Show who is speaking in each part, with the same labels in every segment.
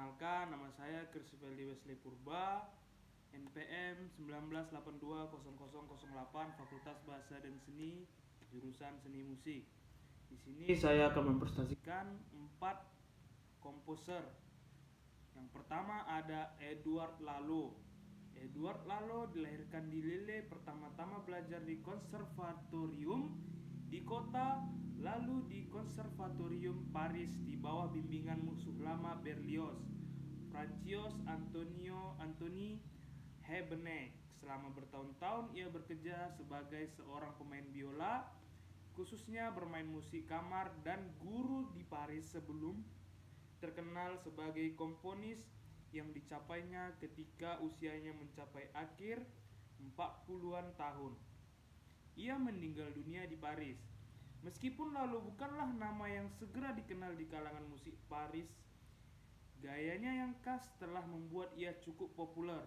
Speaker 1: Perkenalkan, nama saya Krisveldi Wesley Purba, NPM 19820008, Fakultas Bahasa dan Seni, jurusan Seni Musik. Di sini saya akan mempresentasikan 4 komposer. Yang pertama ada Edward Lalo. Edward Lalo dilahirkan di Lille, pertama-tama belajar di konservatorium di kota, lalu di konservatorium Paris di bawah bimbingan musuh lama Berlioz, Francois Anthony Hebenek. Selama bertahun-tahun ia bekerja sebagai seorang pemain biola, khususnya bermain musik kamar dan guru di Paris sebelum terkenal sebagai komponis yang dicapainya ketika usianya mencapai akhir 40-an tahun. Ia meninggal dunia di Paris. Meskipun Lalo bukanlah nama yang segera dikenal di kalangan musik Paris, gayanya yang khas telah membuat ia cukup populer.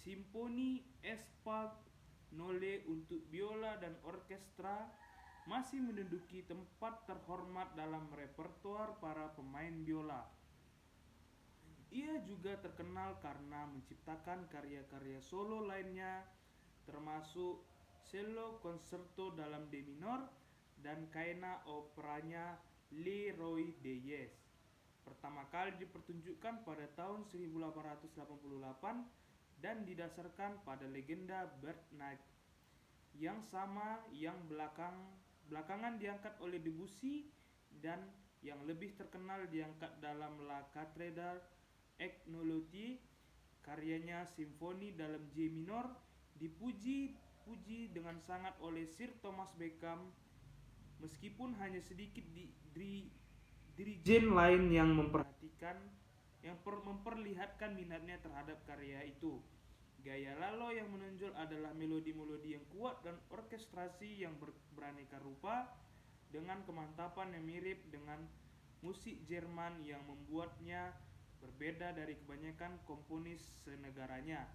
Speaker 1: Simfoni Espagnole untuk biola dan orkestra masih menduduki tempat terhormat dalam repertoar para pemain biola. Ia juga terkenal karena menciptakan karya-karya solo lainnya, termasuk cello concerto dalam D minor dan kaina operanya Leroy Deyes. Pertama kali dipertunjukkan pada tahun 1888 dan didasarkan pada legenda Bernard yang sama yang belakangan diangkat oleh Debussy dan yang lebih terkenal diangkat dalam La Cathédrale Agnolotti. Karyanya Simfoni dalam J minor dipuji dengan sangat oleh Sir Thomas Beckham, meskipun hanya sedikit dirijen lain yang memperlihatkan minatnya terhadap karya itu. Gaya Lalo yang menonjol adalah melodi-melodi yang kuat dan orkestrasi yang beraneka rupa dengan kemantapan yang mirip dengan musik Jerman yang membuatnya berbeda dari kebanyakan komponis senegaranya.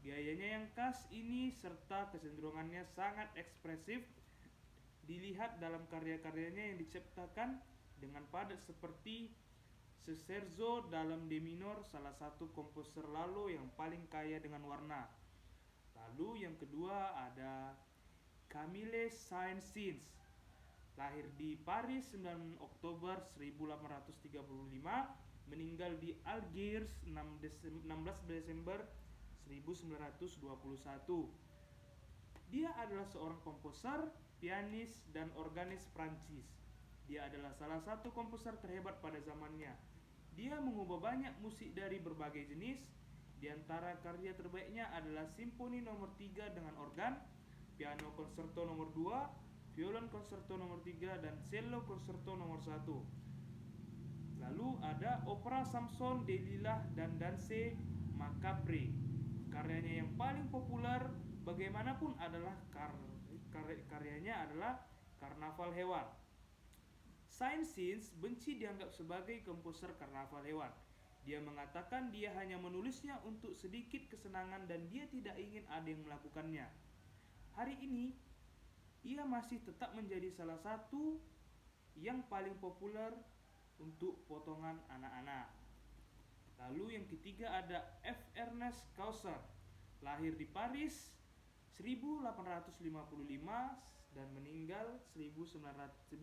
Speaker 1: Gayanya yang khas ini serta kecenderungannya sangat ekspresif dilihat dalam karya-karyanya yang diciptakan dengan padat seperti Scherzo dalam D minor, salah satu komposer Lalo yang paling kaya dengan warna. Lalu yang kedua ada Camille Saint-Saëns. Lahir di Paris 9 Oktober 1835, meninggal di Algiers 16 Desember 1921. Dia adalah seorang komposer, pianis, dan organis Prancis. Dia adalah salah satu komposer terhebat pada zamannya. Dia mengubah banyak musik dari berbagai jenis. Di antara karya terbaiknya adalah Simfoni nomor 3 dengan organ, piano concerto nomor 2, violon concerto nomor 3, dan cello concerto nomor 1. Lalu ada opera Samson, Delilah, dan Danse Macabre. Karyanya yang paling populer bagaimanapun adalah karyanya adalah Karnaval Hewan. Saint-Saëns benci dianggap sebagai komposer karnaval hewan. Dia mengatakan dia hanya menulisnya untuk sedikit kesenangan dan dia tidak ingin ada yang melakukannya. Hari ini, ia masih tetap menjadi salah satu yang paling populer untuk potongan anak-anak. Lalu yang ketiga ada F. Ernest Causser. Lahir di Paris 1855 dan meninggal 1899.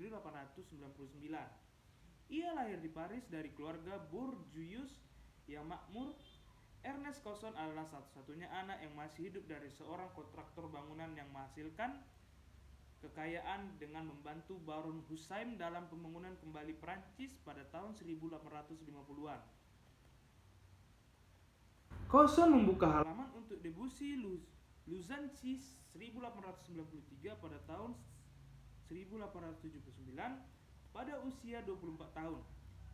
Speaker 1: Ia lahir di Paris dari keluarga bourgeois yang makmur. Ernest Causser adalah satu-satunya anak yang masih hidup dari seorang kontraktor bangunan yang menghasilkan kekayaan dengan membantu Baron Hussein dalam pembangunan kembali Prancis pada tahun 1850-an. Causser membuka halaman untuk Debussy Luzancis 1893 pada tahun 1879 pada usia 24 tahun.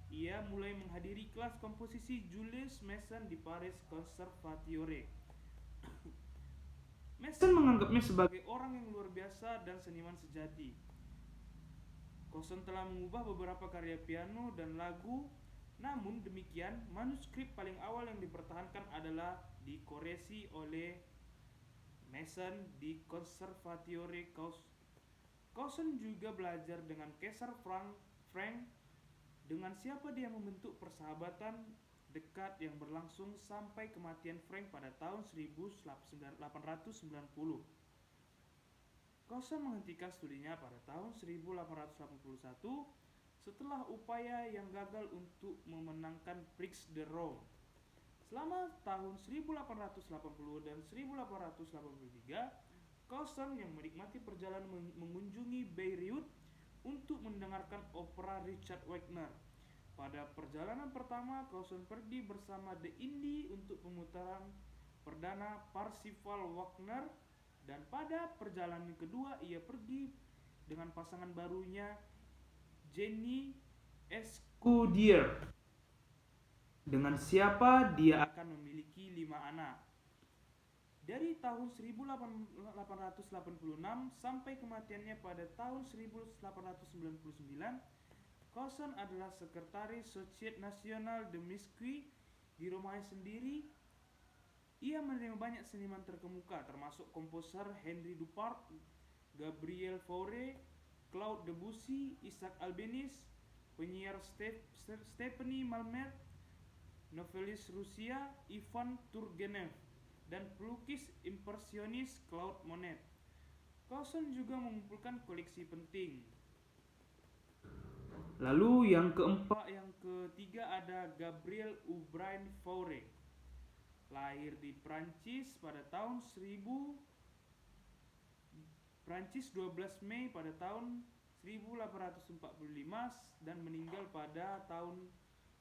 Speaker 1: Ia mulai menghadiri kelas komposisi Jules Masson di Paris Conservatoire. Masson menganggapnya sebagai orang yang luar biasa dan seniman sejati. Causser telah mengubah beberapa karya piano dan lagu, namun demikian manuskrip paling awal yang dipertahankan adalah dikoreksi oleh Masson di Conservatoire. Causser juga belajar dengan Kaisar Frank, dengan siapa dia membentuk persahabatan dekat yang berlangsung sampai kematian Frank pada tahun 1890. Cousin menghentikan studinya pada tahun 1881 setelah upaya yang gagal untuk memenangkan Prix de Rome. Selama tahun 1880 dan 1883, Cousin yang menikmati perjalanan mengunjungi Bayreuth untuk mendengarkan opera Richard Wagner. Pada perjalanan pertama, Cousin pergi bersama The Indy untuk pemutaran perdana Parsifal Wagner, dan pada perjalanan kedua ia pergi dengan pasangan barunya Jenny Escudier, dengan siapa dia akan memiliki 5 anak. Dari tahun 1886 sampai kematiannya pada tahun 1899, Cousin adalah sekretaris Société Nationale de Musique. Di rumahnya sendiri, ia menerima banyak seniman terkemuka, termasuk komposer Henri Dupart, Gabriel Fauré, Claude Debussy, Isaac Albéniz, penyiar Stephanie Mallarmé, novelis Rusia Ivan Turgenev, dan pelukis impresionis Claude Monet. Cousin juga mengumpulkan koleksi penting. Lalu yang ketiga ada Gabriel Aubrain Fauré. Lahir di Prancis pada tahun 12 Mei pada tahun 1845 dan meninggal pada tahun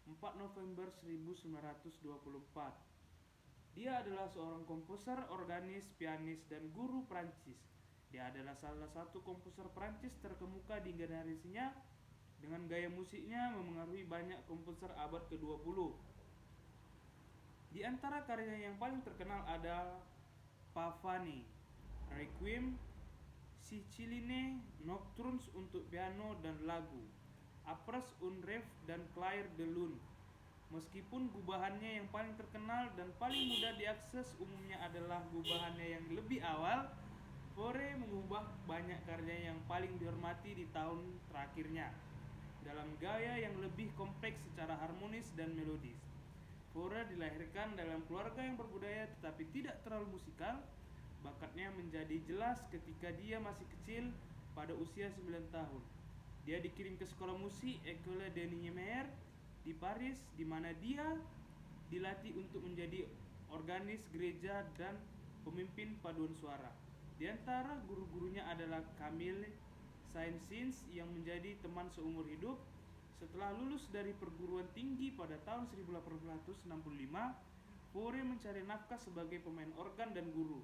Speaker 1: 4 November 1924. Dia adalah seorang komposer, organis, pianis, dan guru Prancis. Dia adalah salah satu komposer Prancis terkemuka di generasinya. Dengan gaya musiknya memengaruhi banyak komposer abad ke-20. Di antara karyanya yang paling terkenal ada Pavane, Requiem, Sicilienne, Nocturnes untuk piano dan lagu, Après un rêve, dan Clair de Lune. Meskipun gubahannya yang paling terkenal dan paling mudah diakses umumnya adalah gubahannya yang lebih awal, Fauré mengubah banyak karya yang paling dihormati di tahun terakhirnya dalam gaya yang lebih kompleks secara harmonis dan melodis. Fauré dilahirkan dalam keluarga yang berbudaya tetapi tidak terlalu musikal. Bakatnya menjadi jelas ketika dia masih kecil pada usia 9 tahun. Dia dikirim ke sekolah musik École de Niemeyer di Paris, di mana dia dilatih untuk menjadi organis gereja dan pemimpin paduan suara. Di antara guru-gurunya adalah Camille Saint-Saëns yang menjadi teman seumur hidup. Setelah lulus dari perguruan tinggi pada tahun 1865, Fauré mencari nafkah sebagai pemain organ dan guru,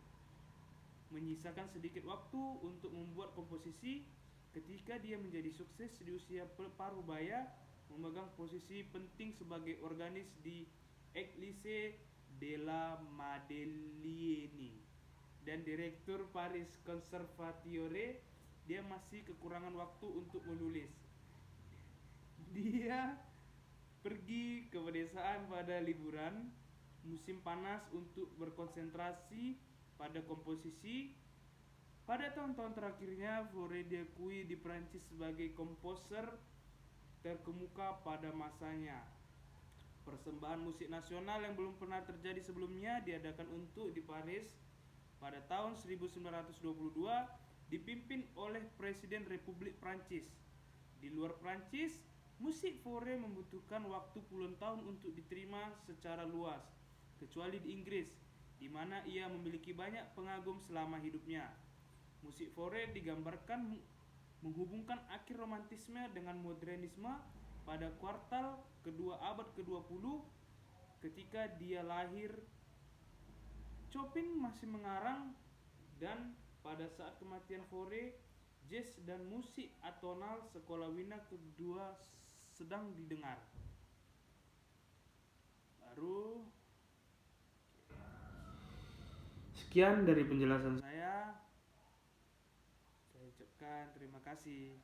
Speaker 1: menyisakan sedikit waktu untuk membuat komposisi. Ketika dia menjadi sukses di usia parubaya, memegang posisi penting sebagai organis di Église de la Madeleine dan direktur Paris Conservatoire, dia masih kekurangan waktu untuk menulis. Dia pergi ke pedesaan pada liburan musim panas untuk berkonsentrasi pada komposisi. Pada tahun-tahun terakhirnya, Fauré diakui di Prancis sebagai komposer terkemuka pada masanya. Persembahan musik nasional yang belum pernah terjadi sebelumnya diadakan untuk di Paris pada tahun 1922, dipimpin oleh Presiden Republik Prancis. Di luar Prancis, musik Fauré membutuhkan waktu puluhan tahun untuk diterima secara luas, kecuali di Inggris, di mana ia memiliki banyak pengagum selama hidupnya. Musik Fauré digambarkan menghubungkan akhir romantisme dengan modernisme pada kuartal kedua abad ke-20. Ketika dia lahir, Chopin masih mengarang, dan pada saat kematian Fauré, jazz dan musik atonal sekolah Wina kedua sedang didengar. Sekian dari penjelasan saya ucapkan terima kasih.